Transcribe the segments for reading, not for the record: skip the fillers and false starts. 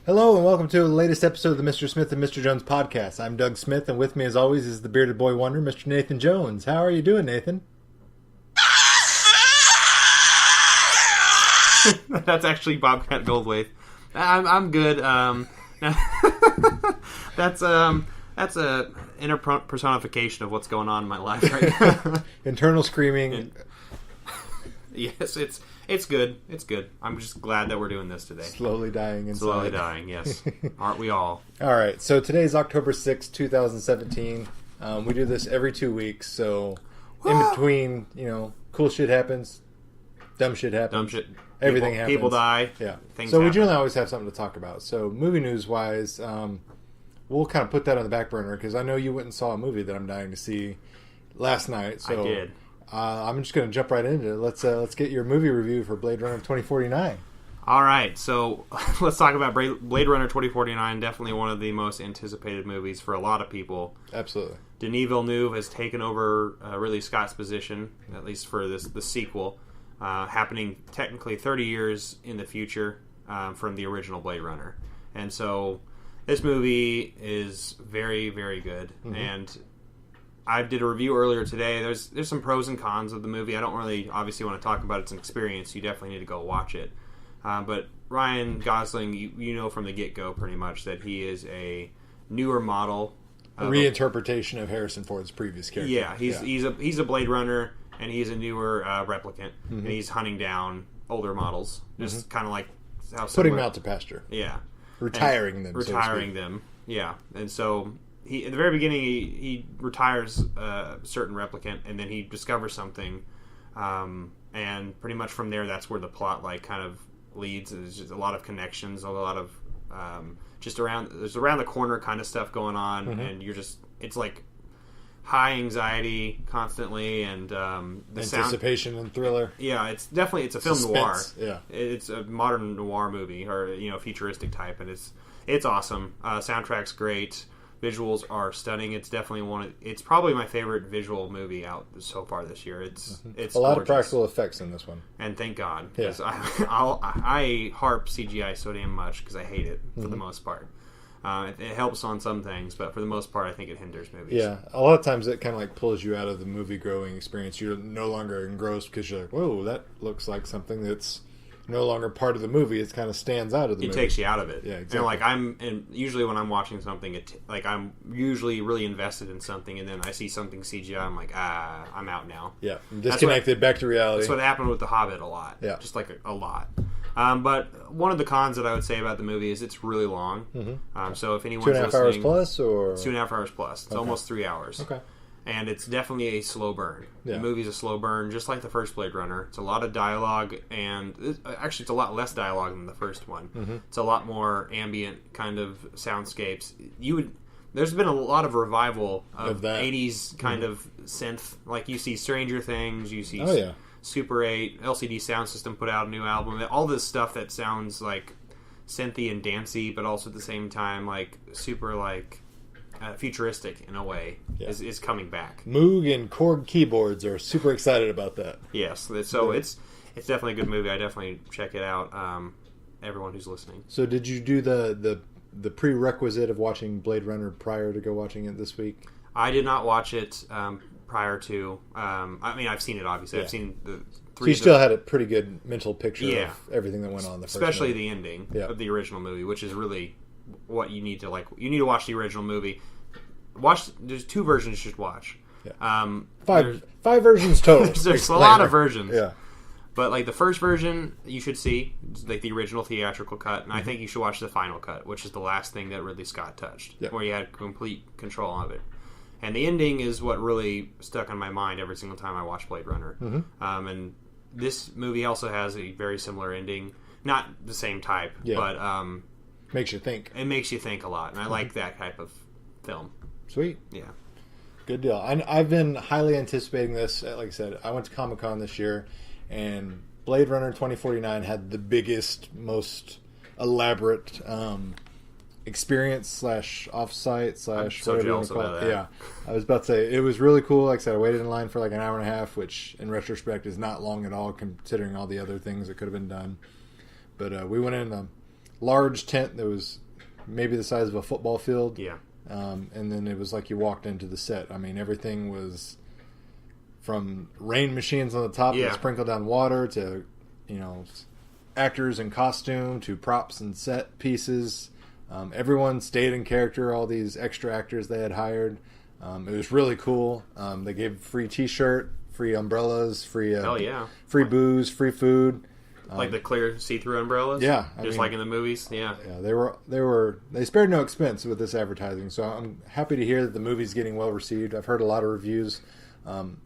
Hello and welcome to the latest episode of the Mr. Smith and Mr. Jones podcast. I'm Doug Smith and with me as always is the bearded boy wonder, Mr. Nathan Jones. How are you doing, Nathan? That's actually Bobcat Goldthwait. I'm good. That's a inner personification of what's going on in my life right now. Internal screaming. Yes, it's good. It's good. I'm just glad that we're doing this today. Slowly dying inside. Slowly dying, yes. Aren't we all? All right, so today's October 6th, 2017. We do this every 2 weeks, so in between, cool shit happens, dumb shit happens. Everything happens. People die. Yeah. Things so we happen. generally always have something to talk about. So movie news-wise, we'll kind of put that on the back burner because I know you went and saw a movie that I'm dying to see last night. So I did. I'm just going to jump right into it. Let's get your movie review for Blade Runner 2049. All right, so let's talk about Blade Runner 2049. Definitely one of the most anticipated movies for a lot of people. Absolutely. Denis Villeneuve has taken over Ridley Scott's position, at least for the sequel, happening technically 30 years in the future from the original Blade Runner. And so this movie is very, very good. Mm-hmm. And I did a review earlier today. There's some pros and cons of the movie. I don't really obviously want to talk about it. It's an experience. You definitely need to go watch it. But Ryan Gosling, you know from the get-go pretty much that he is a newer model. A reinterpretation of Harrison Ford's previous character. Yeah, he's a Blade Runner, and he's a newer replicant, and he's hunting down older models. Just kind of like how putting them out to pasture. Yeah. Retiring them. Retiring them, yeah. And so he at the very beginning he retires a certain replicant, and then he discovers something, and pretty much from there that's where the plot kind of leads. There's just a lot of connections, a lot of there's around the corner kind of stuff going on, and it's like high anxiety constantly, and the anticipation and thriller. Yeah, it's a film Suspense. noir. Yeah, it's a modern noir movie, or futuristic type, and it's awesome. Soundtrack's great. Visuals are stunning. It's definitely it's probably my favorite visual movie out so far this year. It's a lot of practical effects in this one, and thank God, yeah. because I harp CGI so damn much because I hate it for the most part. It helps on some things, but for the most part, I think it hinders movies. Yeah, a lot of times it kind of pulls you out of the movie-growing experience. You're no longer engrossed because you're like, whoa, that looks like something that's no longer part of the movie. It kind of stands out of the movie. It takes you out of it. Yeah, exactly. And usually when I'm watching something, I'm usually really invested in something, and then I see something CGI, I'm like, I'm out now. Yeah, disconnected, back to reality. That's what happened with The Hobbit a lot. Yeah. Just a lot. But one of the cons that I would say about the movie is it's really long. Mm-hmm. So if anyone's 2.5 hours plus, or 2.5 hours plus, it's almost 3 hours. Okay. And it's definitely a slow burn. Yeah. The movie's a slow burn, just like the first Blade Runner. It's a lot of dialogue, and actually it's a lot less dialogue than the first one. Mm-hmm. It's a lot more ambient kind of soundscapes. There's been a lot of revival of 80s kind of synth. Like you see Stranger Things, you see Super 8, LCD Sound System put out a new album. All this stuff that sounds like synthy and dancey, but also at the same time super futuristic in a way is coming back. Moog and Korg keyboards are super excited about that. Yes, so it's definitely a good movie. I definitely check it out. Everyone who's listening. So did you do the prerequisite of watching Blade Runner prior to go watching it this week? I did not watch it prior to. I've seen it obviously. Yeah. I've seen the three. So you still had a pretty good mental picture of everything that went on in the first especially movie. The ending of the original movie, which is really what you need to like. You need to watch the original movie. There's 2 versions you should watch. Yeah. Five versions total. There's a lot of versions. Yeah. But the first version you should see, the original theatrical cut, and I think you should watch the final cut, which is the last thing that Ridley Scott touched, where he had complete control of it. And the ending is what really stuck in my mind every single time I watch Blade Runner. Mm-hmm. And this movie also has a very similar ending, not the same type, but makes you think. It makes you think a lot, and I like that type of film. Sweet. Yeah. Good deal. I've been highly anticipating this. Like I said, I went to Comic-Con this year, and Blade Runner 2049 had the biggest, most elaborate experience / offsite / I'm so jealous about that. Yeah. I was about to say, it was really cool. Like I said, I waited in line for an hour and a half, which in retrospect is not long at all considering all the other things that could have been done. But we went in large tent that was maybe the size of a football field. Yeah. And then it was like you walked into the set. I mean, everything was from rain machines on the top that sprinkled down water to, actors in costume to props and set pieces. Everyone stayed in character, all these extra actors they had hired. It was really cool. They gave free t-shirt, free umbrellas, free booze, free food. Like the clear see-through umbrellas? Yeah. Like in the movies? Yeah. Yeah, they spared no expense with this advertising, so I'm happy to hear that the movie's getting well received. I've heard a lot of reviews.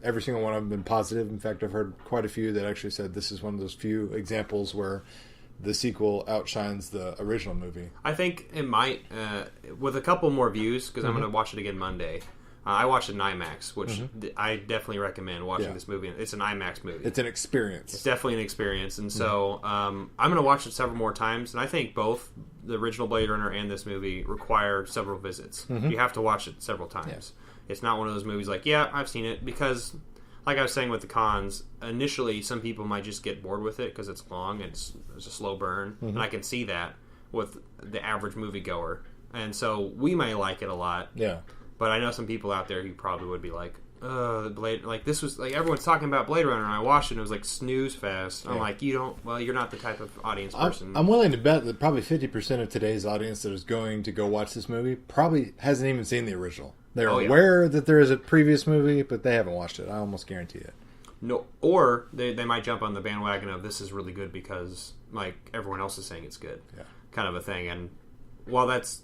Every single one of them have been positive. In fact, I've heard quite a few that actually said this is one of those few examples where the sequel outshines the original movie. I think it might, with a couple more views, because I'm going to watch it again Monday. I watched it in IMAX, which I definitely recommend watching this movie. It's an IMAX movie. It's an experience. It's definitely an experience. And so I'm going to watch it several more times. And I think both the original Blade Runner and this movie require several visits. You have to watch it several times. Yeah. It's not one of those movies like, yeah, I've seen it. Because, like I was saying with the cons, initially some people might just get bored with it because it's long and it's a slow burn. And I can see that with the average moviegoer. And so we may like it a lot. Yeah. But I know some people out there who probably would be like, Blade, like this was like everyone's talking about Blade Runner, and I watched it and it was like snooze fest. I'm like, you're not the type of audience person. I'm willing to bet that probably 50% of today's audience that is going to go watch this movie probably hasn't even seen the original. They're aware that there is a previous movie, but they haven't watched it. I almost guarantee it. No, or they might jump on the bandwagon of this is really good because like everyone else is saying it's good, kind of a thing. And while that's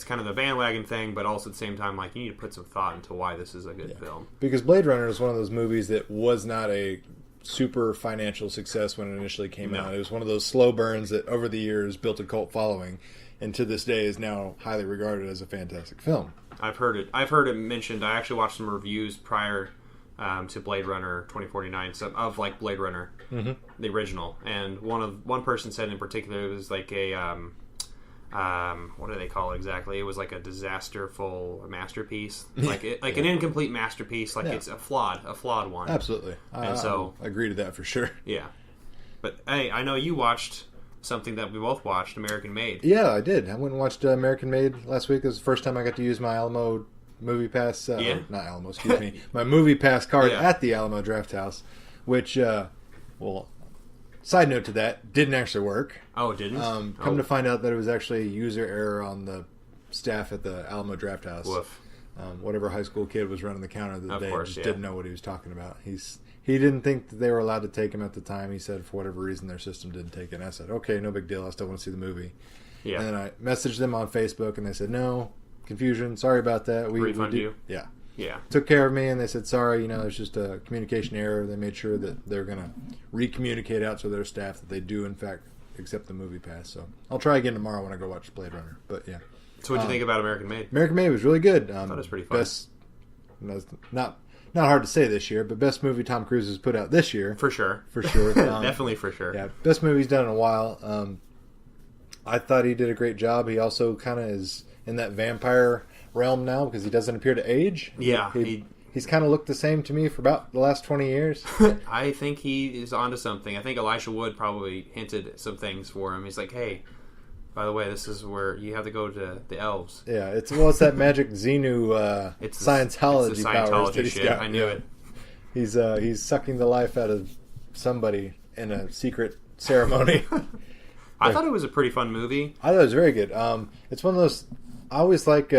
kind of the bandwagon thing, but also at the same time, like, you need to put some thought into why this is a good film. Because Blade Runner is one of those movies that was not a super financial success when it initially came out. It was one of those slow burns that over the years built a cult following, and to this day is now highly regarded as a fantastic film. I've heard it mentioned. I actually watched some reviews prior to Blade Runner 2049 of like Blade Runner, the original, and one person said in particular it was like a what do they call it exactly? It was like a disasterful masterpiece, like an incomplete masterpiece. Like it's a flawed one. Absolutely, and so I agree to that for sure. Yeah, but hey, I know you watched something that we both watched, American Made. Yeah, I did. I went and watched American Made last week. It was the first time I got to use my Alamo Movie Pass. Not Alamo, excuse me. My Movie Pass card at the Alamo Draft House, which, side note to that, didn't actually work. Oh, it didn't? Come to find out that it was actually a user error on the staff at the Alamo Draft House. Woof. Whatever high school kid was running the counter that day didn't know what he was talking about. He didn't think that they were allowed to take him at the time. He said for whatever reason their system didn't take it. And I said, okay, no big deal. I still want to see the movie. Yeah. And then I messaged them on Facebook and they said, no, confusion. Sorry about that. We refund you? Yeah. Yeah. Took care of me and they said, sorry, there's just a communication error. They made sure that they're going to re-communicate out to their staff that they do, in fact, accept the movie pass. So I'll try again tomorrow when I go watch Blade Runner. But yeah. So what'd you think about American Made? American Made was really good. I thought it was pretty fun. Not hard to say this year, but best movie Tom Cruise has put out this year. For sure. Definitely for sure. Yeah, best movie he's done in a while. I thought he did a great job. He also kind of is in that vampire realm now because he doesn't appear to age. Yeah. He's kind of looked the same to me for about the last 20 years. I think he is onto something. I think Elisha Wood probably hinted some things for him. He's like, hey, by the way, this is where you have to go to the elves. Yeah, it's that magic Xenu it's Scientology powers that he's shit. got. I knew it. He's sucking the life out of somebody in a secret ceremony. I thought it was a pretty fun movie. I thought it was very good. It's one of those I always like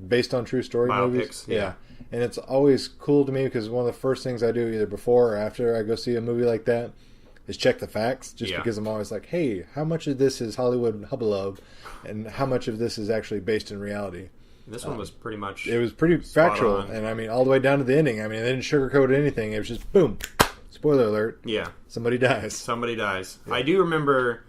based on true story biopics, movies. Yeah. And it's always cool to me because one of the first things I do either before or after I go see a movie like that is check the facts, just because I'm always like, hey, how much of this is Hollywood hubbub and how much of this is actually based in reality? This one was pretty much... It was pretty factual, and I mean, all the way down to the ending. I mean, they didn't sugarcoat anything. It was just, boom, spoiler alert. Yeah. Somebody dies. Yeah. I do remember...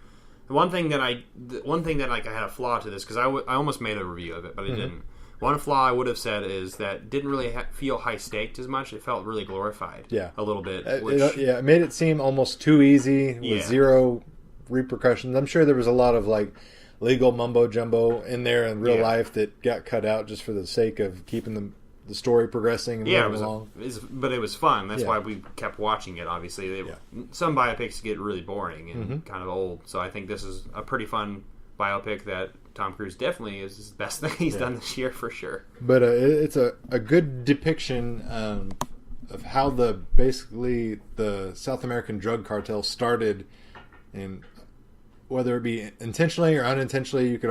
One thing that I had a flaw to this, because I almost made a review of it, but I didn't. One flaw I would have said is that didn't really feel high-staked as much. It felt really glorified. Yeah. A little bit. It made it seem almost too easy with zero repercussions. I'm sure there was a lot of legal mumbo-jumbo in there in real life that got cut out just for the sake of keeping the story progressing and moving along. But it was fun. That's why we kept watching it, obviously. Some biopics get really boring and kind of old. So I think this is a pretty fun biopic that Tom Cruise definitely is his best thing he's done this year for sure. But it's a good depiction of how basically the South American drug cartel started, and whether it be intentionally or unintentionally, you could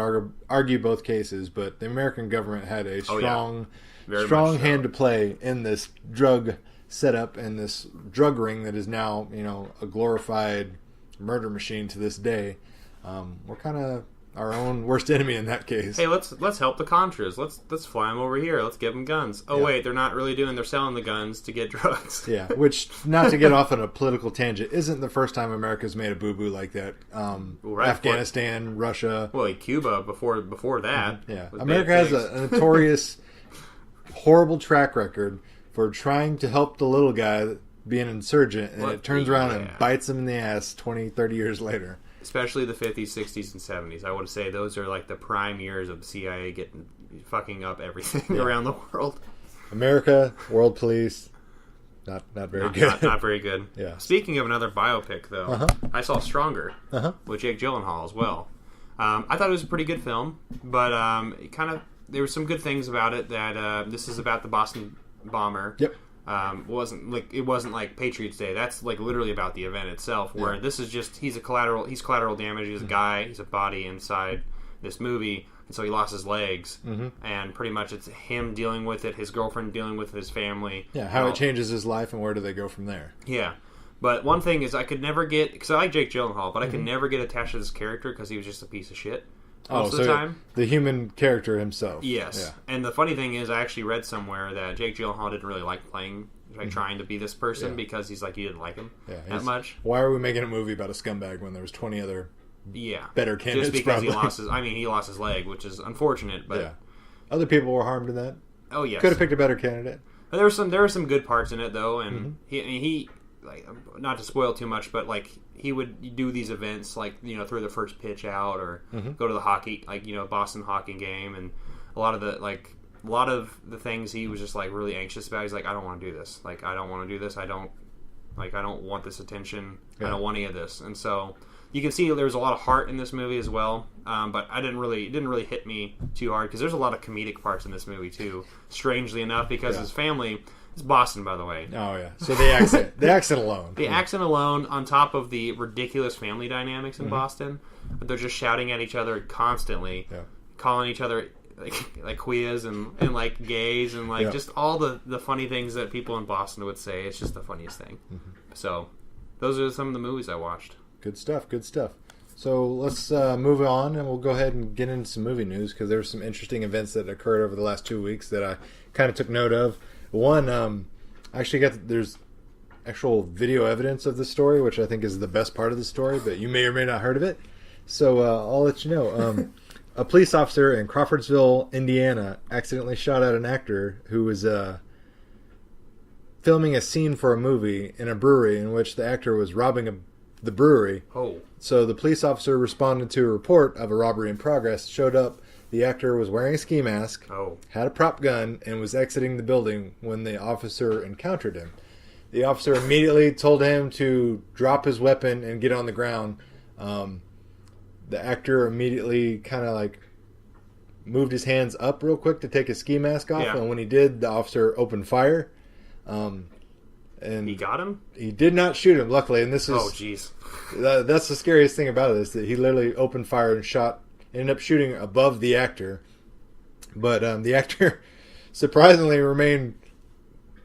argue both cases. But the American government had a strong hand to play in this drug setup and this drug ring that is now, a glorified murder machine to this day. We're kind of our own worst enemy in that case. Hey, let's help the Contras. Let's fly them over here. Let's give them guns. Oh wait, they're not really doing. They're selling the guns to get drugs. Yeah, which, not to get off on a political tangent, isn't the first time America's made a boo boo like that. Afghanistan, Russia, Cuba before that. Yeah, America has a notorious, horrible track record for trying to help the little guy be an insurgent, and it turns around and bites him in the ass 20, 30 years later. Especially the 50s, 60s, and 70s. I would say those are like the prime years of the CIA fucking up everything around the world. America, world police, not very good. Not very good. Yeah. Speaking of another biopic, though, I saw Stronger with Jake Gyllenhaal as well. I thought it was a pretty good film, but there were some good things about it. That this is about the Boston bomber. Yep. It wasn't like Patriots Day. That's like literally about the event itself. Where this is just he's collateral damage. He's a guy. He's a body inside this movie, and so he lost his legs. And pretty much it's him dealing with it. His girlfriend dealing with his family. Yeah, how it changes his life and where do they go from there? Yeah, but one thing is I could never get, because I like Jake Gyllenhaal, but I could never get attached to this character because he was just a piece of shit. Most of the time. The human character himself. Yes. Yeah. And the funny thing is, I actually read somewhere that Jake Gyllenhaal didn't really like playing, trying to be this person because he's like, he didn't like him that much. Why are we making a movie about a scumbag when there was 20 other better candidates? Just because he lost his leg, which is unfortunate. But other people were harmed in that. Oh, yes. Could have picked a better candidate. But there were some good parts in it, though, and he like, not to spoil too much, but like he would do these events like throw the first pitch out or go to the hockey Boston hockey game, and a lot of the things he was just like really anxious about. He's like, I don't want to do this. Like, I don't want to do this. I don't want this attention. I don't want any of this. And so you can see there's a lot of heart in this movie as well. But it didn't really hit me too hard because there's a lot of comedic parts in this movie too. Strangely enough, because his family. It's Boston, by the way. Oh, yeah. So the accent alone. The accent alone, on top of the ridiculous family dynamics in Boston, they're just shouting at each other constantly, calling each other like queers and like gays and like just all the funny things that people in Boston would say. It's just the funniest thing. So those are some of the movies I watched. Good stuff. So let's move on, and we'll go ahead and get into some movie news because there were some interesting events that occurred over the last 2 weeks that I kind of took note of. One, actually there's actual video evidence of this story, which I think is the best part of the story, but you may or may not have heard of it. So I'll let you know. A police officer in Crawfordsville, Indiana, accidentally shot at an actor who was filming a scene for a movie in a brewery in which the actor was robbing the brewery. Oh. So the police officer responded to a report of a robbery in progress, showed up. The actor was wearing a ski mask, had a prop gun, and was exiting the building when the officer encountered him. The officer immediately told him to drop his weapon and get on the ground. The actor immediately kind of like moved his hands up real quick to take his ski mask off, and when he did, the officer opened fire. And he got him? He did not shoot him, luckily. And this is jeez. That's the scariest thing about it, is that he literally opened fire and ended up shooting above the actor. But the actor surprisingly remained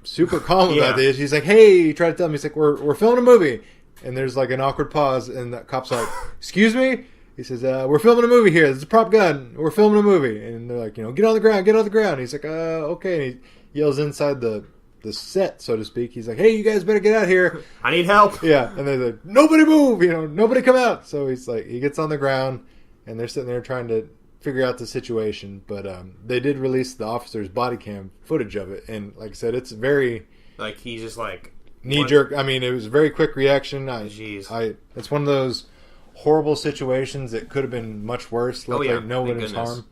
super calm about this. He's like, hey, he tried to tell him, he's like, we're filming a movie. And there's like an awkward pause, and the cop's like, excuse me? He says, we're filming a movie here. This is a prop gun. We're filming a movie. And they're like, get on the ground, get on the ground. He's like, okay. And he yells inside the set, so to speak. He's like, hey, you guys better get out here. I need help. Yeah. And they're like, nobody move, nobody come out. So he's like, he gets on the ground, and they're sitting there trying to figure out the situation. But they did release the officer's body cam footage of it. And like I said, it's very... Like, he's just like... knee-jerk. I mean, it was a very quick reaction. Jeez. It's one of those horrible situations that could have been much worse. Luckily, no one was harmed.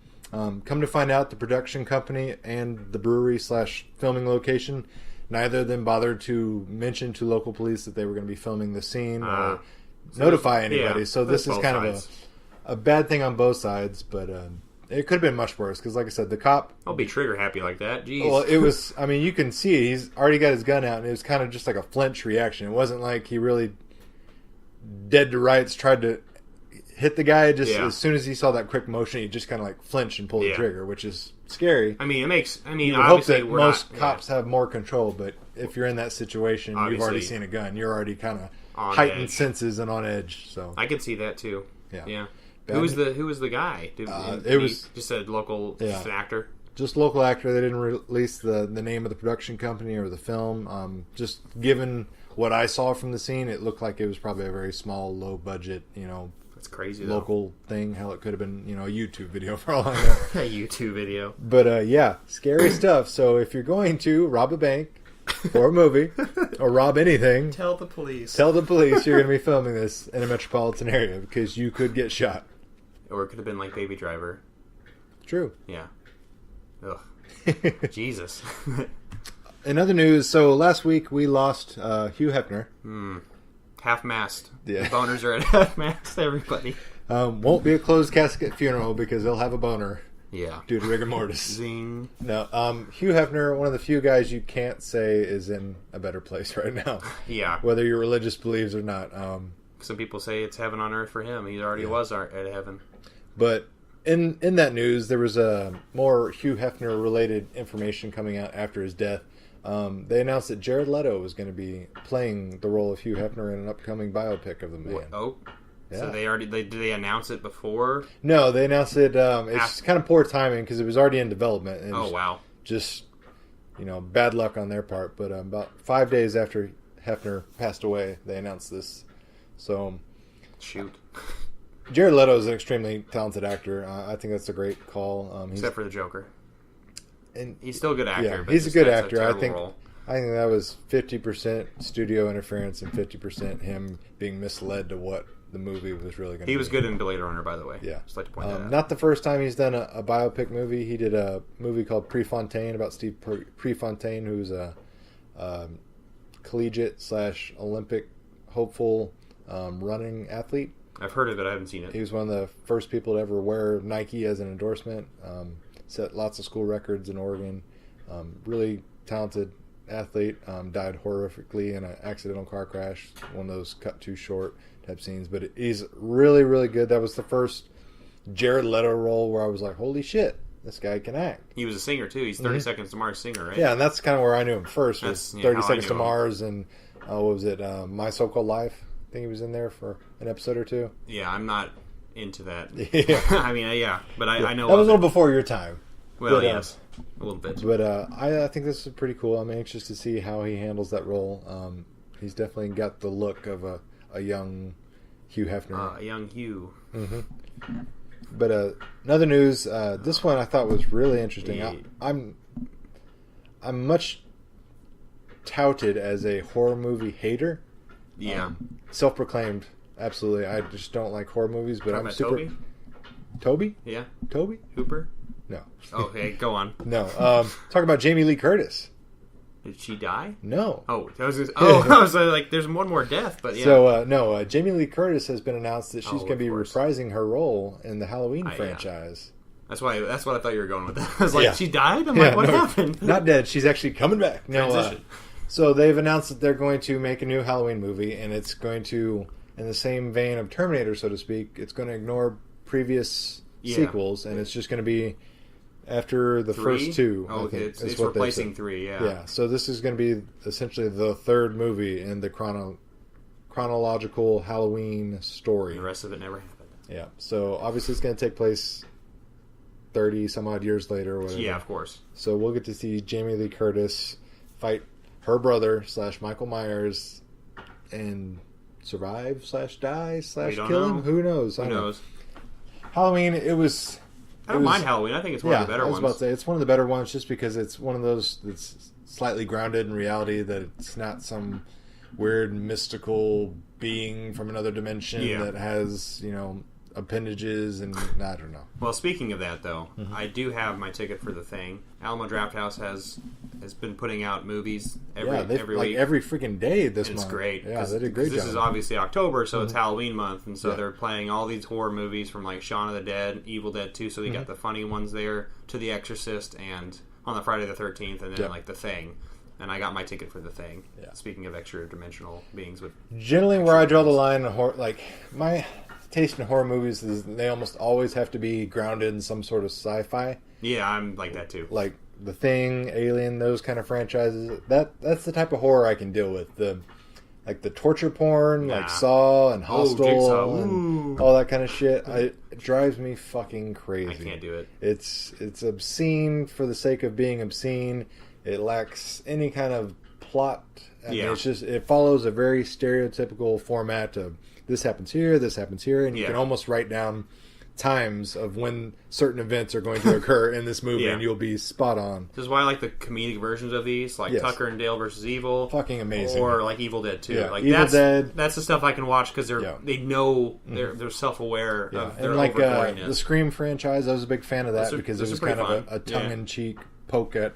Come to find out, the production company and the brewery/filming location, neither of them bothered to mention to local police that they were going to be filming the scene or notify anybody. So this is kind of a bad thing on both sides, but it could have been much worse because, like I said, the cop. I'll be trigger happy like that. Jeez. Well, it was. I mean, you can see it. He's already got his gun out, and it was kind of just like a flinch reaction. It wasn't like he really dead to rights tried to hit the guy. Just as soon as he saw that quick motion, he just kind of like flinched and pulled the trigger, which is scary. I mean, it makes. I mean, you would hope that most cops have more control, but if you're in that situation, you've already seen a gun. You're already kind of heightened senses and on edge. So I could see that too. Yeah. Bad Who was the guy? It was just a local just an actor. Just local actor. They didn't release the name of the production company or the film. Just given what I saw from the scene, it looked like it was probably a very small, low budget, that's crazy. Local thing. Hell, it could have been, a YouTube video for all I know. A YouTube video. But scary stuff. So if you're going to rob a bank or a movie or rob anything, tell the police. Tell the police you're going to be filming this in a metropolitan area because you could get shot. Or it could have been like Baby Driver. True. Yeah. Ugh. Jesus. In other news, so last week we lost Hugh Hefner. Half-mast. Yeah. The boners are at half-mast, everybody. Won't be a closed casket funeral because they'll have a boner. Yeah. Due to rigor mortis. Zing. No, Hugh Hefner, one of the few guys you can't say is in a better place right now. Yeah. Whether your religious beliefs or not. Some people say it's heaven on earth for him. He already was at heaven. But in that news, there was more Hugh Hefner related information coming out after his death. They announced that Jared Leto was going to be playing the role of Hugh Hefner in an upcoming biopic of the man. Oh, yeah. So did they announce it before? No, they announced it. It's kind of poor timing because it was already in development. And wow! Just bad luck on their part. But about 5 days after Hefner passed away, they announced this. So, shoot. Jared Leto is an extremely talented actor. I think that's a great call. Except for the Joker. And he's still a good actor. Yeah, but he's a good actor. I think role. that was 50% studio interference and 50% him being misled to what the movie was really going to be. He was good in Blade Runner, by the way. Yeah. Just like to point that out. Not the first time he's done a biopic movie. He did a movie called Prefontaine about Steve Prefontaine, who's a collegiate / Olympic hopeful running athlete. I've heard of it. I haven't seen it. He was one of the first people to ever wear Nike as an endorsement. Set lots of school records in Oregon. Really talented athlete. Died horrifically in an accidental car crash. One of those cut too short type scenes. But he's really, really good. That was the first Jared Leto role where I was like, holy shit, this guy can act. He was a singer too. He's 30 Seconds to Mars singer, right? Yeah, and that's kind of where I knew him first. Was 30 Seconds to him. Mars and what was it? My So-Called Life. I think he was in there for an episode or two. Yeah, I'm not into that. Yeah. I mean, but I know that was a little before your time. Well, but, yes, a little bit. But I think this is pretty cool. I'm anxious to see how he handles that role. He's definitely got the look of a young Hugh Hefner. A young Hugh. Mm-hmm. But another news. This one I thought was really interesting. I'm much touted as a horror movie hater. Yeah. Self-proclaimed. Absolutely. I just don't like horror movies, but I'm super... Toby? Yeah. Toby? Hooper? No. Okay, go on. No. Talking about Jaime Lee Curtis. Did she die? No. I was like, there's one more death, but yeah. So, no, Jaime Lee Curtis has been announced that she's going to be reprising her role in the Halloween franchise. That's what I thought you were going with that. I was like, she died? I'm like, what happened? Not dead. She's actually coming back. Transition. So they've announced that they're going to make a new Halloween movie, and it's going to, in the same vein of Terminator, so to speak, it's going to ignore previous sequels, and it's just going to be after the first two. Oh, it's replacing 3, yeah. Yeah, so this is going to be essentially the third movie in the chronological Halloween story. The rest of it never happened. Yeah, so obviously it's going to take place 30 some odd years later or whatever. Yeah, of course. So we'll get to see Jaime Lee Curtis fight her brother / Michael Myers and survive / die / kill him. Who knows? Who knows? Halloween, it was... I don't mind Halloween. I think it's one of the better ones. I was about to say, it's one of the better ones just because it's one of those that's slightly grounded in reality, that it's not some weird mystical being from another dimension that has, appendages, and I don't know. Well, speaking of that, though, I do have my ticket for The Thing. Alamo Drafthouse has been putting out movies every week. Every freaking day this month. It's great. Yeah, they did a great job. This is obviously October, so it's Halloween month, and so they're playing all these horror movies from like Shaun of the Dead, Evil Dead 2, so they got the funny ones there, to The Exorcist, and on the Friday the 13th, and then like The Thing. And I got my ticket for The Thing. Yeah. Speaking of extra-dimensional beings with... Generally, where I draw the line in horror... Like, my taste in horror movies is they almost always have to be grounded in some sort of sci-fi. Yeah, I'm like that, too. Like The Thing, Alien, those kind of franchises. That's the type of horror I can deal with. The torture porn, like Saw and Hostel and all that kind of shit. It drives me fucking crazy. I can't do it. It's obscene for the sake of being obscene. It lacks any kind of plot. I mean, it's just, it follows a very stereotypical format of this happens here, and you can almost write down times of when certain events are going to occur in this movie, and you'll be spot on. This is why I like the comedic versions of these, like Tucker and Dale versus Evil. Fucking amazing. Or like Evil Dead 2. Yeah, like Evil Dead. That's the stuff I can watch because they know they're self-aware of their and like overbearingness. the Scream franchise, I was a big fan of that because it was kind of a tongue-in-cheek poke at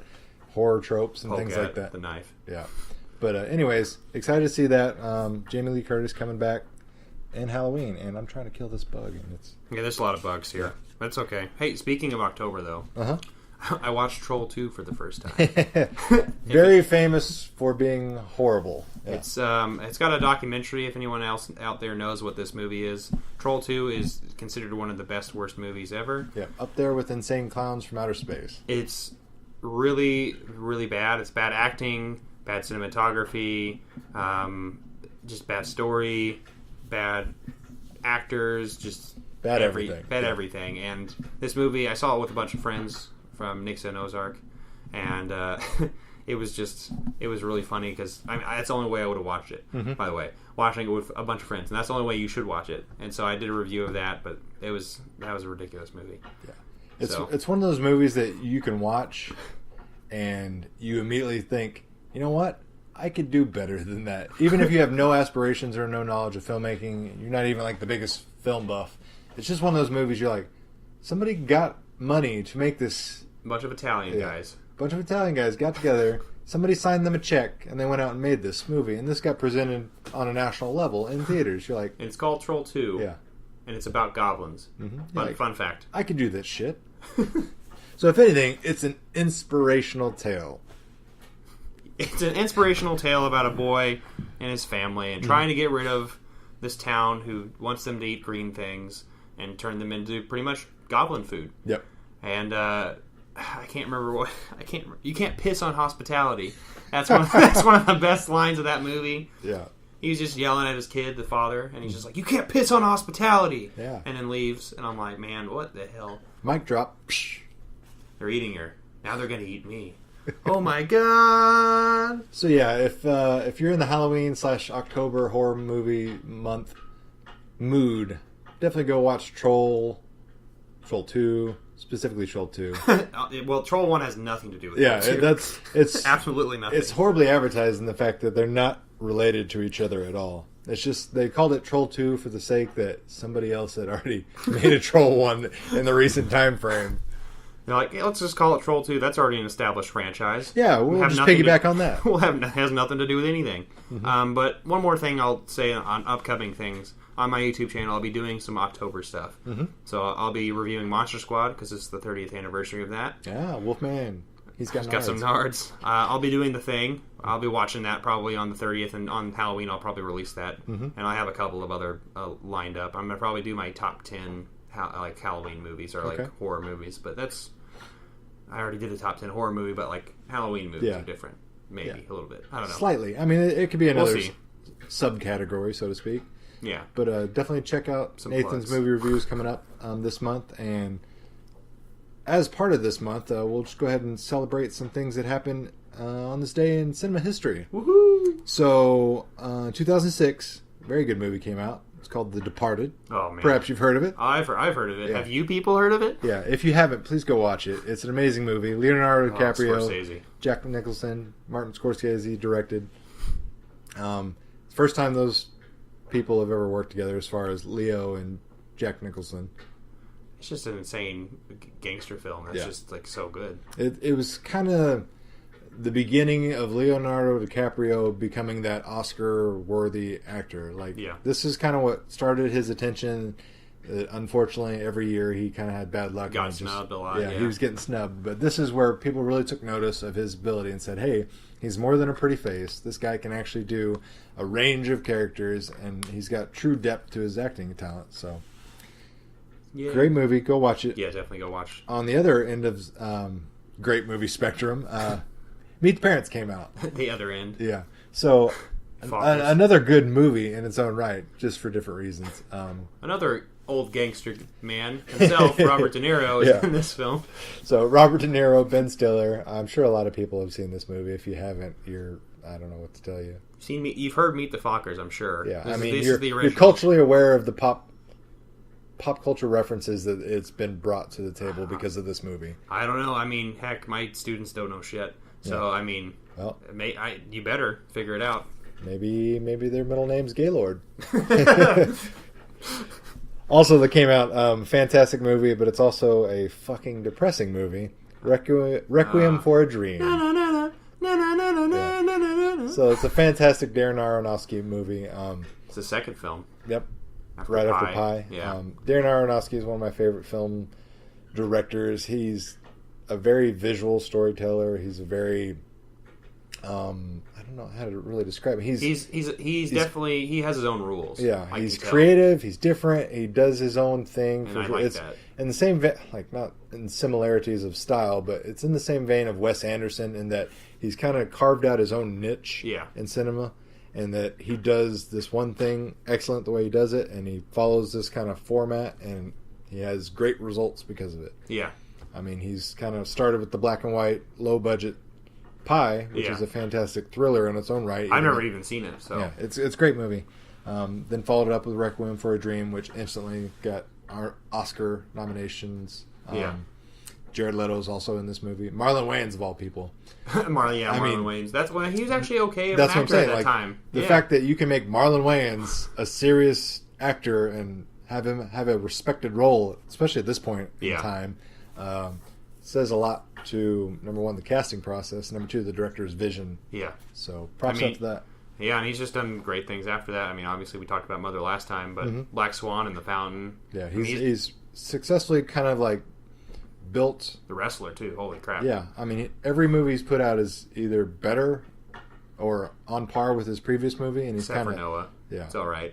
horror tropes and things like that. The knife. Yeah. But anyways, excited to see that. Jaime Lee Curtis coming back in Halloween, and I'm trying to kill this bug. And it's there's a lot of bugs here. That's okay. Hey, speaking of October, though, I watched Troll 2 for the first time. Very famous for being horrible. Yeah. It's got a documentary, if anyone else out there knows what this movie is. Troll 2 is considered one of the best, worst movies ever. Yeah, up there with Insane Clowns from Outer Space. It's really, really bad. It's bad acting, bad cinematography, just bad story, bad actors, just bad everything. Bad everything. And this movie, I saw it with a bunch of friends from Nixa and Ozark, and it was really funny because that's the only way I would have watched it. By the way, watching it with a bunch of friends, and that's the only way you should watch it. And so I did a review of that, but that was a ridiculous movie. Yeah. It's one of those movies that you can watch and you immediately think, you know what? I could do better than that. Even if you have no aspirations or no knowledge of filmmaking, you're not even like the biggest film buff. It's just one of those movies you're like, somebody got money to make this. A bunch of Italian guys. A bunch of Italian guys got together. Somebody signed them a check and they went out and made this movie. And this got presented on a national level in theaters. You're like, and it's called Troll 2. Yeah. And it's about goblins. Fun fact. I could do this shit. So if anything, it's an inspirational tale. It's an inspirational tale about a boy and his family and trying to get rid of this town who wants them to eat green things and turn them into pretty much goblin food. Yep. And I can't remember what you can't piss on hospitality. That's one of the best lines of that movie. Yeah. He's just yelling at his kid, the father, and he's just like, "You can't piss on hospitality." Yeah. And then leaves, and I'm like, man, what the hell? Mic drop. Psh. They're eating her. Now they're gonna eat me. Oh my god! So yeah, if you're in the Halloween / October horror movie month mood, definitely go watch Troll 2, specifically Troll 2. Well, Troll 1 has nothing to do with it. It's absolutely nothing. It's horribly advertised in the fact that they're not related to each other at all. It's just they called it Troll 2 for the sake that somebody else had already made a Troll 1 in the recent time frame. They're like, hey, let's just call it Troll 2. That's already an established franchise. Yeah, we'll just piggyback on that. Has nothing to do with anything. But one more thing I'll say on upcoming things. On my YouTube channel, I'll be doing some October stuff. So I'll be reviewing Monster Squad because it's the 30th anniversary of that. Yeah, Wolfman. He's got some nards. I'll be doing The Thing. I'll be watching that probably on the 30th, and on Halloween I'll probably release that. And I have a couple of other lined up. I'm going to probably do my top 10 like Halloween movies or like horror movies, but I already did a top 10 horror movie, but like Halloween movies are different, maybe a little bit. I don't know. Slightly. I mean, it could be another subcategory, so to speak. Yeah, but definitely check out some Nathan's movie reviews coming up this month, and as part of this month, we'll just go ahead and celebrate some things that happened on this day in cinema history. Woohoo! So, 2006, very good movie came out. It's called The Departed. Oh man! Perhaps you've heard of it. I've heard of it. Yeah. Have you people heard of it? Yeah. If you haven't, please go watch it. It's an amazing movie. Leonardo DiCaprio, Scorsese. Jack Nicholson, Martin Scorsese directed. First time those people have ever worked together, as far as Leo and Jack Nicholson. It's just an insane gangster film. It's just like so good. It was kind of the beginning of Leonardo DiCaprio becoming that Oscar-worthy actor. Like, this is kind of what started his attention. Unfortunately, every year he kind of had bad luck. Got snubbed a lot. He was getting snubbed. But this is where people really took notice of his ability and said, hey, he's more than a pretty face. This guy can actually do a range of characters, and he's got true depth to his acting talent. So, great movie. Go watch it. Yeah, definitely go watch. On the other end of great movie spectrum, Meet the Parents came out. The other end. Yeah. So, another good movie in its own right, just for different reasons. Another old gangster man himself, Robert De Niro, is in this film. So Robert De Niro, Ben Stiller. I'm sure a lot of people have seen this movie. If you haven't, I don't know what to tell you. You've heard Meet the Fockers, I'm sure. Yeah, you're culturally aware of the pop culture references that it's been brought to the table because of this movie. I don't know. I mean, heck, my students don't know shit. So I mean, you better figure it out. Maybe their middle name's Gaylord. Also, that came out, fantastic movie, but it's also a fucking depressing movie. Requiem for a Dream. So it's a fantastic Darren Aronofsky movie. It's the second film. Yep. After Pi. Yeah. Darren Aronofsky is one of my favorite film directors. He's a very visual storyteller. He's a very... I don't know how to really describe it. He's definitely, he has his own rules. Yeah, he's creative. He's different. He does his own thing. And I like that. In the same like not in similarities of style, but it's in the same vein of Wes Anderson in that he's kind of carved out his own niche in cinema, and that he does this one thing excellent the way he does it, and he follows this kind of format, and he has great results because of it. Yeah, I mean, he's kind of started with the black and white, low budget Pi, which is a fantastic thriller in its own right. I've never even seen it, so it's a great movie. Then followed it up with Requiem for a Dream, which instantly got our Oscar nominations. Jared Leto's also in this movie. Marlon Wayans of all people. Marlon Wayans. That's when he was actually okay. That's what I'm saying. At that time. The fact that you can make Marlon Wayans a serious actor and have him have a respected role, especially at this point in time, says a lot to, number one, the casting process, number two, the director's vision. Yeah. So props up to that. Yeah, and he's just done great things after that. I mean, obviously we talked about Mother last time, but Black Swan and The Fountain. Yeah, he's successfully kind of like built... The Wrestler, too. Holy crap. Yeah, I mean, every movie he's put out is either better or on par with his previous movie. And he's Except for Noah. Yeah. It's all right.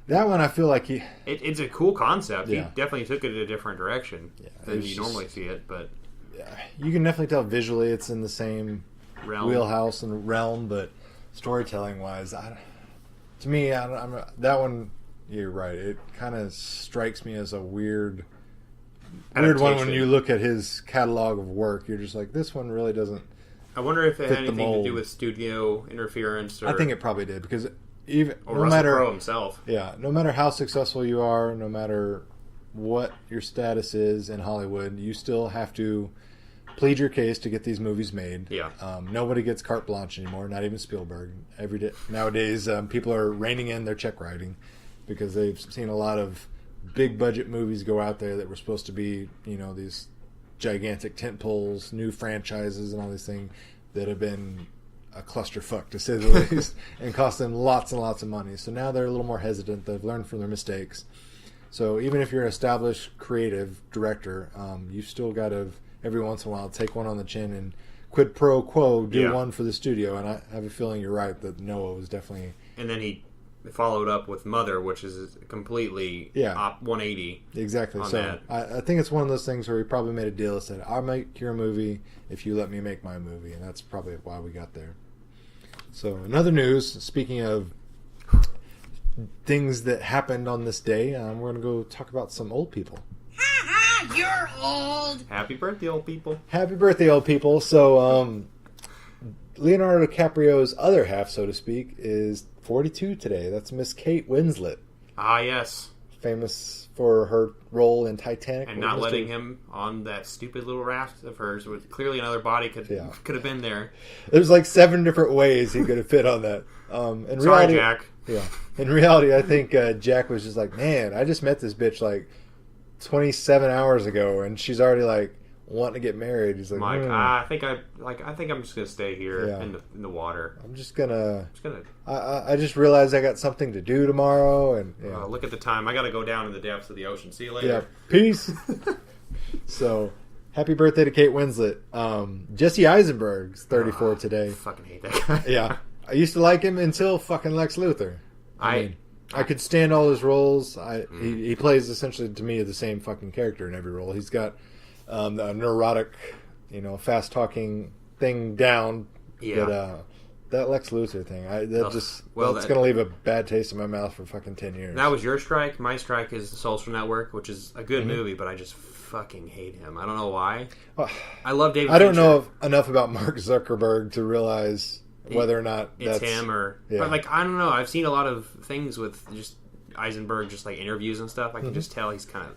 That one, I feel like it's a cool concept. Yeah. He definitely took it in a different direction than you normally see it, but... Yeah, you can definitely tell visually it's in the same wheelhouse and realm, but storytelling-wise, to me, that one, you're right. It kind of strikes me as a weird one when you look at his catalog of work. You're just like, this one really doesn't. I wonder if it had anything to do with studio interference. I think it probably did, because Russell Crowe himself. Yeah, no matter how successful you are, no matter what your status is in Hollywood, you still have to plead your case to get these movies made. Yeah. Nobody gets carte blanche anymore, not even Spielberg. Every day nowadays, people are reining in their check writing because they've seen a lot of big budget movies go out there that were supposed to be, these gigantic tent poles, new franchises, and all these things that have been a clusterfuck, to say the least, and cost them lots and lots of money. So now they're a little more hesitant. They've learned from their mistakes. So even if you're an established creative director, you've still got to, every once in a while, take one on the chin and quid pro quo, do one for the studio. And I have a feeling you're right that Noah was definitely... And then he followed up with Mother, which is completely 180. Exactly. So I think it's one of those things where he probably made a deal and said, I'll make your movie if you let me make my movie. And that's probably why we got there. So in other news, speaking of things that happened on this day, we're going to go talk about some old people. You're old. Happy birthday, old people. Happy birthday, old people. So Leonardo DiCaprio's other half, so to speak, is 42 today. That's Miss Kate Winslet. Ah, yes. Famous for her role in Titanic. And not letting him on that stupid little raft of hers with clearly another body could have been there. There's like 7 different ways he could have fit on that. Sorry, Jack. Yeah. In reality, I think Jack was just like, man, I just met this bitch like 27 hours ago, and she's already like wanting to get married. He's like, I think I'm just gonna stay here in the water. I'm just gonna. I just realized I got something to do tomorrow, and look at the time. I gotta go down in the depths of the ocean. See you later. Yeah, peace. So, happy birthday to Kate Winslet. Jesse Eisenberg's 34 today. I fucking hate that guy. Yeah, I used to like him until fucking Lex Luthor. I could stand all his roles. He plays essentially to me the same fucking character in every role. He's got the neurotic, fast talking thing down. Yeah. But that Lex Luthor thing, it's going to leave a bad taste in my mouth for fucking 10 years. That was your strike. My strike is the Social Network, which is a good movie, but I just fucking hate him. I don't know why. I love David Fincher. I don't know enough about Mark Zuckerberg to realize whether or not it's that's him but I don't know. I've seen a lot of things with just Eisenberg, just like interviews and stuff. I can just tell he's kind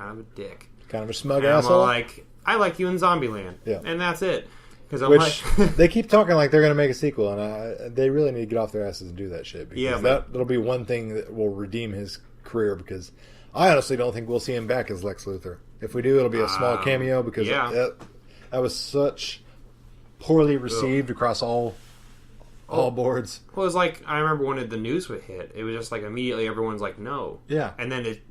of a dick, kind of a smug and asshole. I like you in Zombieland, and that's it. Because they keep talking like they're going to make a sequel, and they really need to get off their asses and do that shit. Because that'll be one thing that will redeem his career. Because I honestly don't think we'll see him back as Lex Luthor. If we do, it'll be a small cameo. Because that was such poorly received across all boards. Well, it was like, I remember when the news would hit, it was just like immediately everyone's like, no. Yeah. And then it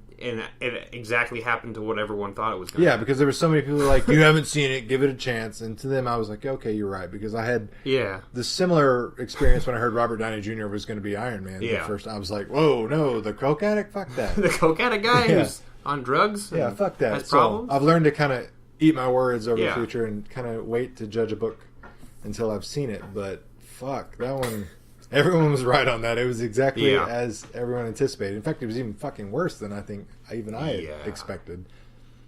exactly happened to what everyone thought it was going to happen. Because there were so many people like, you haven't seen it, give it a chance. And to them, I was like, okay, you're right. Because I had the similar experience when I heard Robert Downey Jr. was going to be Iron Man. Yeah. The first, I was like, whoa, no, the coke addict? Fuck that. The coke addict guy who's on drugs? Yeah, fuck that. Has problems? I've learned to kind of eat my words over the future and kind of wait to judge a book until I've seen it. But fuck, that one... Everyone was right on that. It was exactly as everyone anticipated. In fact, it was even fucking worse than I think I expected.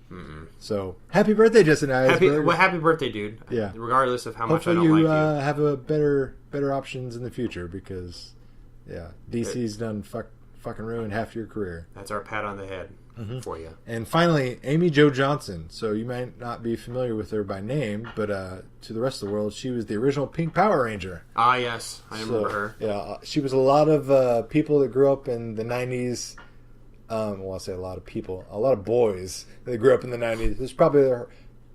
Mm-mm. So, happy birthday, Justin Eisberg. Happy birthday, dude. Yeah. Regardless of how Hopefully much I don't like you. Have a better options in the future because, DC's done fucking ruined half your career. That's our pat on the head for you. And finally, Amy Jo Johnson. So you might not be familiar with her by name, but to the rest of the world, she was the original Pink Power Ranger. Ah, yes. I remember her. Yeah, she was a lot of people that grew up in the 90s. I'll say a lot of people. A lot of boys that grew up in the 90s. It was probably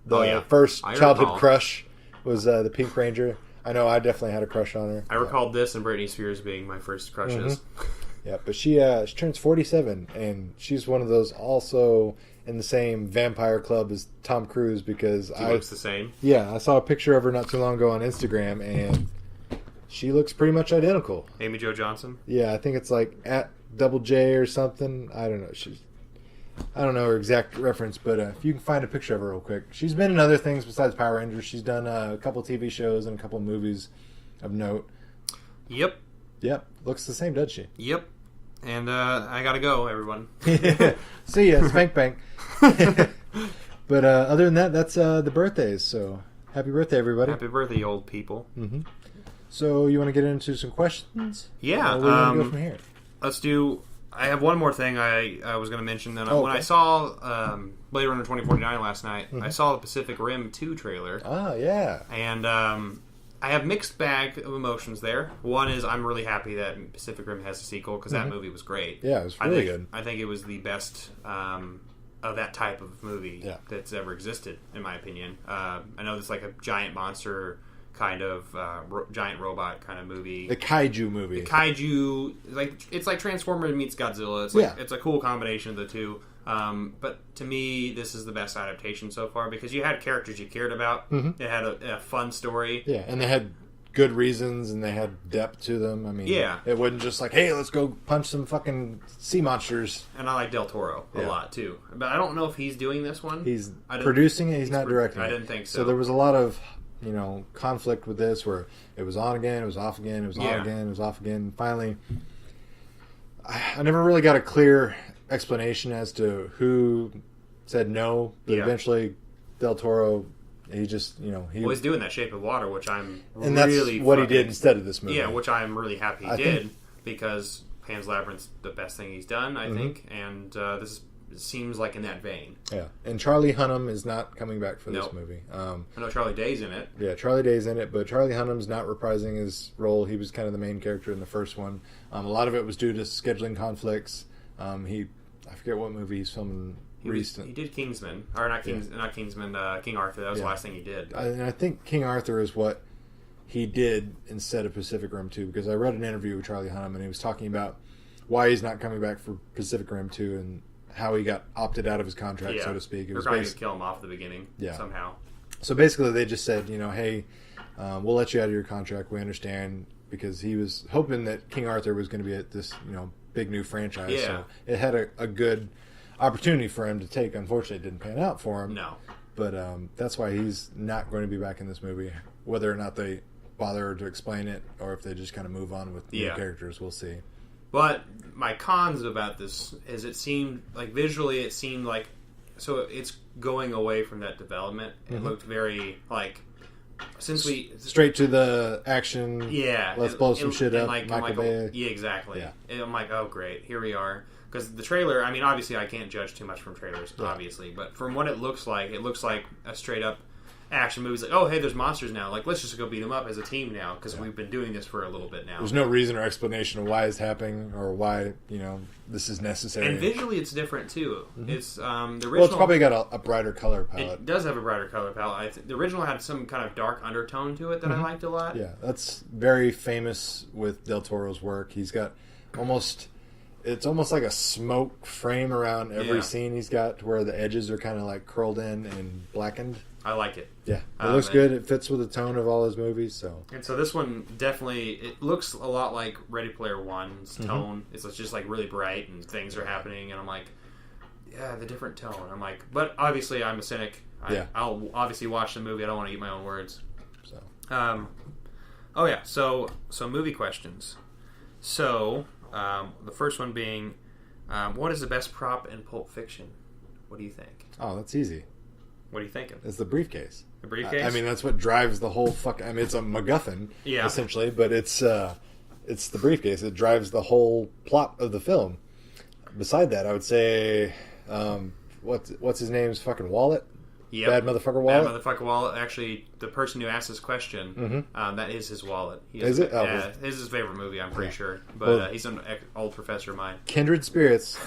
the first childhood crush was the Pink Ranger. I know I definitely had a crush on her. I recalled this and Britney Spears being my first crushes. Yeah, but she turns 47, and she's one of those also in the same vampire club as Tom Cruise because she looks the same. Yeah, I saw a picture of her not too long ago on Instagram, and she looks pretty much identical. Amy Jo Johnson? Yeah, I think it's like at Double J or something. I don't know. I don't know her exact reference, but if you can find a picture of her real quick. She's been in other things besides Power Rangers. She's done a couple TV shows and a couple movies of note. Yep. Looks the same, doesn't she? Yep. And I gotta go, everyone. See ya, spank bank. But other than that, that's the birthdays. So happy birthday, everybody! Happy birthday, you old people. Mm-hmm. So you want to get into some questions? Yeah. Where do you want to go from here? Let's do. I have one more thing I was going to mention. Then when I saw Blade Runner 2049 last night, I saw the Pacific Rim 2 trailer. Oh yeah. And I have mixed bag of emotions there. One is I'm really happy that Pacific Rim has a sequel because that movie was great. Yeah, it was really good. I think it was the best of that type of movie that's ever existed, in my opinion. I know it's like a giant monster kind of giant robot kind of movie. The kaiju movie. The kaiju, it's like Transformers meets Godzilla. It's like it's a cool combination of the two. But to me, this is the best adaptation so far because you had characters you cared about. Mm-hmm. It had a fun story. Yeah, and they had good reasons and they had depth to them. I mean, it wasn't just like, hey, let's go punch some fucking sea monsters. And I like Del Toro a lot too. But I don't know if he's doing this one. He's producing it. He's not directing it. I didn't think so. So there was a lot of conflict with this where it was on again, it was off again, it was on again, it was off again. Finally, I never really got a clear explanation as to who said no, but eventually Del Toro, he just, he's doing that Shape of Water, which I'm and that's really what he did instead of this movie. Yeah, which I'm really happy he did because Pan's Labyrinth's the best thing he's done, I think, and this seems like in that vein. Yeah, and Charlie Hunnam is not coming back for this Nope. movie. I know Charlie Day's in it. Yeah, Charlie Day's in it, but Charlie Hunnam's not reprising his role. He was kind of the main character in the first one. A lot of it was due to scheduling conflicts. I forget what movie he's filming recently. He did Kingsman, or not Kingsman, King Arthur. That was the last thing he did. And I think King Arthur is what he did instead of Pacific Rim 2, because I read an interview with Charlie Hunnam, and he was talking about why he's not coming back for Pacific Rim 2 and how he got opted out of his contract, so to speak. They're probably going to kill him off at the beginning somehow. So basically they just said, hey, we'll let you out of your contract, we understand, because he was hoping that King Arthur was going to be at this, big new franchise. Yeah. So it had a good opportunity for him to take. Unfortunately, it didn't pan out for him. No. But that's why he's not going to be back in this movie. Whether or not they bother to explain it, or if they just kind of move on with new characters, we'll see. But my cons about this is visually it seemed like, so it's going away from that development. It looked very straight to the action. Yeah, let's blow some shit up. Michael Bay. Yeah, exactly. Yeah. And I'm like, oh great, here we are. Because the trailer, I mean, obviously I can't judge too much from trailers, obviously, but from what it looks like a straight up action movie. It's like, oh hey, there's monsters now. Like, let's just go beat them up as a team now, because we've been doing this for a little bit now. There's no reason or explanation of why it's happening or why this is necessary. And visually, it's different too. It's the original. Well, it's probably got a brighter color palette. It does have a brighter color palette. The original had some kind of dark undertone to it that I liked a lot. Yeah, that's very famous with Del Toro's work. He's got it's almost like a smoke frame around every scene he's got, to where the edges are kind of like curled in and blackened. I like it. Yeah, it looks good. It fits with the tone of all his movies. And so this one definitely, it looks a lot like Ready Player One's tone. It's just like really bright and things are happening, and I'm like, yeah, the different tone. I'm like, but obviously I'm a cynic. I'll obviously watch the movie. I don't want to eat my own words. So, so movie questions. So, the first one being, what is the best prop in Pulp Fiction? What do you think? Oh, that's easy. What are you thinking? It's the briefcase. The briefcase? I mean, that's what drives the whole it's a MacGuffin, essentially, but it's the briefcase. It drives the whole plot of the film. Beside that, I would say, what's his name's fucking wallet? Yep. Bad motherfucker wallet? Bad motherfucker wallet. Actually, the person who asked this question, that is his wallet. Is it? Yeah, it's his favorite movie, I'm pretty sure. But he's an old professor of mine. Kindred spirits.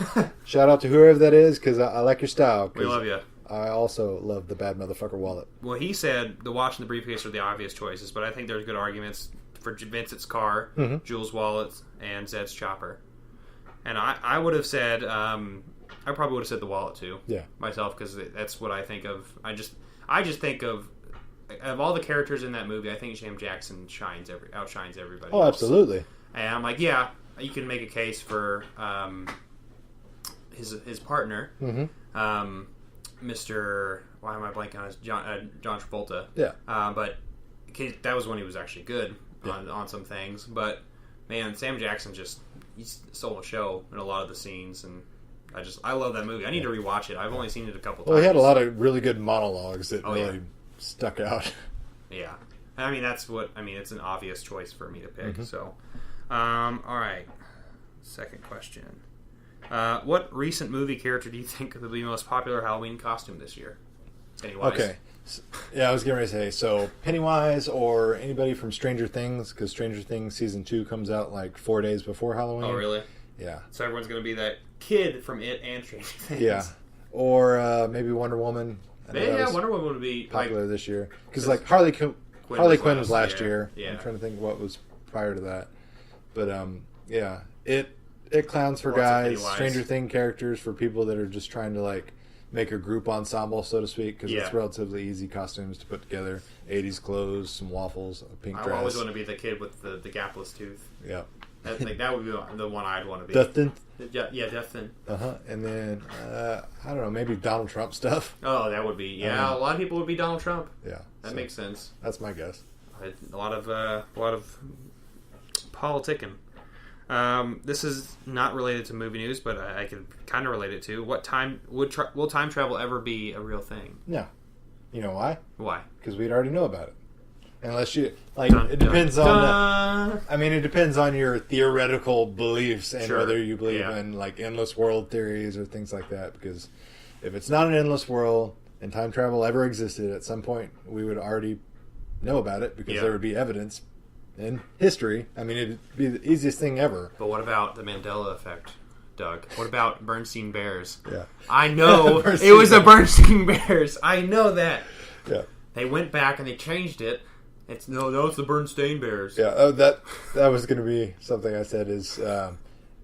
Shout out to whoever that is, because I like your style. We love you. I also love the bad motherfucker wallet. Well, he said the watch and the briefcase are the obvious choices, but I think there's good arguments for Vincent's car, Jules' wallet, and Zed's chopper. And I would have said, I probably would have said the wallet too. Yeah. Myself, because that's what I think of. I just think of all the characters in that movie, I think Sam Jackson outshines everybody. Oh, absolutely. And I'm like, yeah, you can make a case for his partner. Mr. Why am I blanking on his John Travolta? Yeah. But that was when he was actually good on some things. But man, Sam Jackson he stole a show in a lot of the scenes, and I love that movie. I need to rewatch it. I've only seen it a couple times. Well, he had a lot of really good monologues that really stuck out. Yeah. I mean, it's an obvious choice for me to pick. So, all right. Second question. What recent movie character do you think will be the most popular Halloween costume this year? Pennywise. Okay. Yeah, I was getting ready to say, so Pennywise or anybody from Stranger Things, because Stranger Things Season 2 comes out like 4 days before Halloween. Oh, really? Yeah. So everyone's going to be that kid from It and Stranger Things. Yeah. Or maybe Wonder Woman. Yeah, Wonder Woman would be popular this year. Because like Harley Quinn was last year. Yeah. I'm trying to think what was prior to that. But yeah, It clowns for guys, Stranger Thing characters for people that are just trying to like make a group ensemble, so to speak, because it's relatively easy costumes to put together. 80s clothes, some waffles, a pink dress. I always want to be the kid with the gapless tooth. Yeah. That would be the one I'd want to be. Dustin? Yeah, Dustin. And then, I don't know, maybe Donald Trump stuff. Oh, that would be, yeah, a lot of people would be Donald Trump. Yeah. That makes sense. That's my guess. A lot of politicking. This is not related to movie news, but I could kind of relate it to. Will time travel ever be a real thing? No. You know why? Why? Because we'd already know about it. Unless you like, it depends on. It depends on your theoretical beliefs and whether you believe in like endless world theories or things like that. Because if it's not an endless world and time travel ever existed, at some point we would already know about it because there would be evidence in history. I mean, it'd be the easiest thing ever. But what about the Mandela Effect, Doug? What about Bernstein Bears? Yeah, I know it was the Bernstein Bears. I know that. Yeah, they went back and they changed it. It's the Bernstein Bears. Yeah, that was going to be something I said is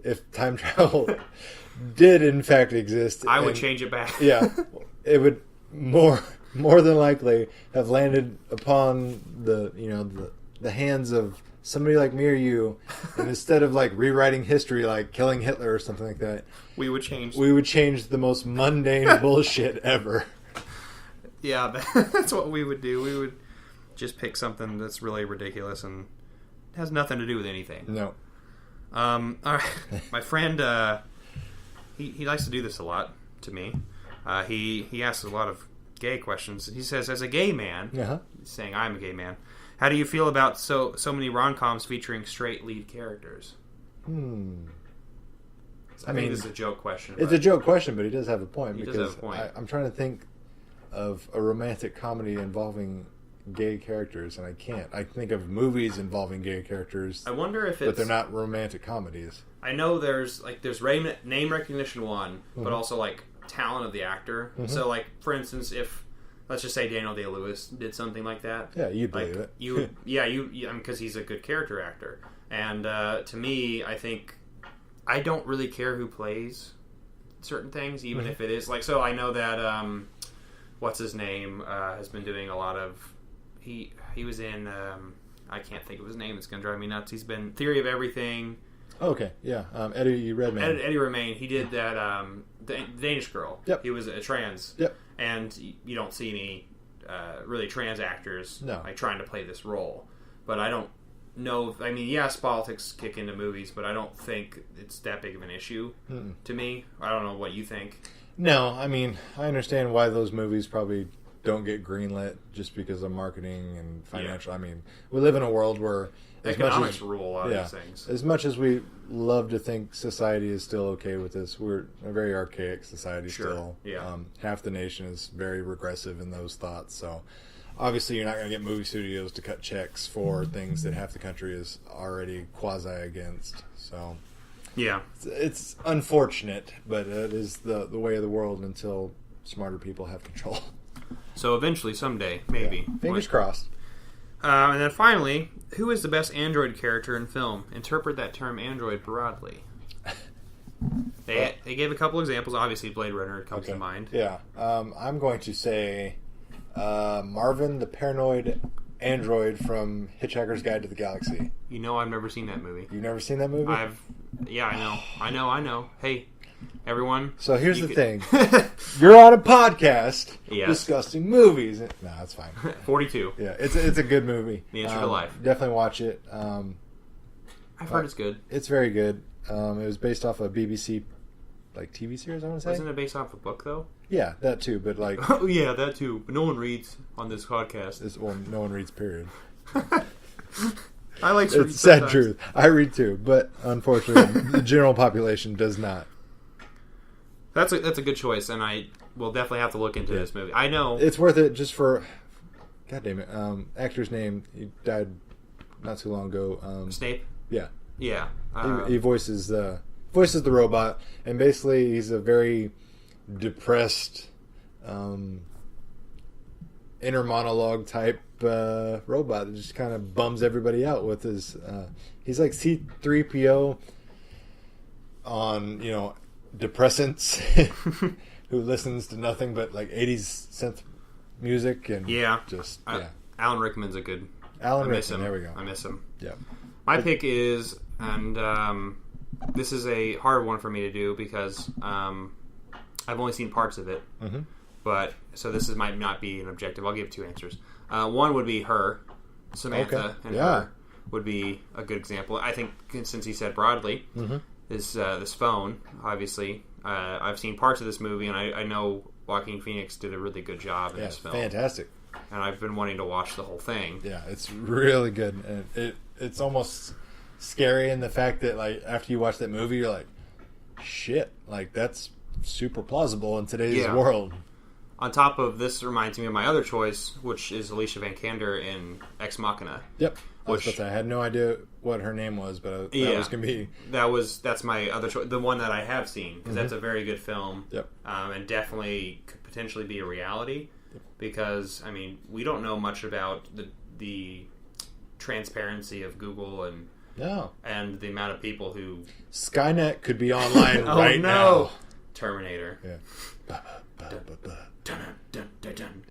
if time travel did in fact exist, I would change it back. Yeah, it would more than likely have landed upon the hands of somebody like me or you, and instead of like rewriting history, like killing Hitler or something like that, we would change the most mundane bullshit ever. Yeah, that's what we would do. We would just pick something that's really ridiculous and has nothing to do with anything. No. All right. My friend, he likes to do this a lot to me. He asks a lot of gay questions. He says, as a gay man, saying I'm a gay man, how do you feel about so many rom-coms featuring straight lead characters? I mean, this is a joke question. It's a joke question, but he does have a point. He does have a point. I'm trying to think of a romantic comedy involving gay characters, and I can't. I think of movies involving gay characters. I wonder if but they're not romantic comedies. I know there's name recognition one, but also like talent of the actor. So like, for instance, if let's just say Daniel Day-Lewis did something like that, you'd believe it. You because he's a good character actor. And to me, I think I don't really care who plays certain things, even if it is like. So I know that what's his name has been doing a lot of. He was in I can't think of his name. It's gonna drive me nuts. He's been Theory of Everything. Okay, yeah, Eddie Redmayne. Eddie Redmayne. He did that the Danish Girl. Yep. He was a trans. Yep. And you don't see any really trans actors like trying to play this role. But I don't know. I mean, yes, politics kick into movies, but I don't think it's that big of an issue to me. I don't know what you think. No, I mean, I understand why those movies probably don't get greenlit just because of marketing and financial. I mean, we live in a world where economics rule a lot of these things. As much as we love to think society is still okay with this, we're a very archaic society still. Yeah. Half the nation is very regressive in those thoughts. So obviously you're not going to get movie studios to cut checks for things that half the country is already quasi against. So yeah, it's unfortunate, but it is the way of the world until smarter people have control. So eventually, someday, maybe. Yeah. Fingers crossed. And then finally, who is the best android character in film? Interpret that term android broadly. They gave a couple examples. Obviously, Blade Runner comes to mind. Yeah. I'm going to say Marvin, the paranoid android from Hitchhiker's Guide to the Galaxy. You know I've never seen that movie. You've never seen that movie? I know. Hey, everyone. So here's the thing. You're on a podcast discussing movies. No, that's fine. 42. Yeah, it's a good movie. The Answer to Life. Definitely watch it. I've heard it's good. It's very good. It was based off a BBC TV series, I want to say. Wasn't it based off a book, though? Yeah, that too, but oh, yeah, that too. But no one reads on this podcast. No one reads, period. I like to read It's sad truth. I read too, but unfortunately, the general population does not. That's a good choice, and I will definitely have to look into this movie. I know it's worth it just for. God damn it! Actor's name. He died not too long ago. Snape. Yeah. Yeah. He voices the robot, and basically he's a very depressed, inner monologue type robot that just kind of bums everybody out with his. He's like C-3PO on depressants who listens to nothing but 80s synth music and Alan Rickman's a good. Alan Rickman. There we go. I miss him. Yeah. My pick is, and this is a hard one for me to do because I've only seen parts of it. Mm-hmm. But so might not be an objective. I'll give two answers. One would be her, Samantha, and her would be a good example. I think since he said broadly, this phone. Obviously, I've seen parts of this movie, and I know Joaquin Phoenix did a really good job in this film. Fantastic. And I've been wanting to watch the whole thing. Yeah, it's really good. And it's almost scary in the fact that, like, after you watch that movie, you're like, shit, like, that's super plausible in today's world. On top of this, reminds me of my other choice, which is Alicia Vikander in Ex Machina. Yep. I had no idea what her name was, but that was going to be... That's my other choice. The one that I have seen, because that's a very good film. Yep. And definitely could potentially be a reality. Yep. Because, I mean, we don't know much about the transparency of Google and the amount of people who... Skynet could be online right now. Terminator. Yeah. Dun, dun, dun, dun, dun.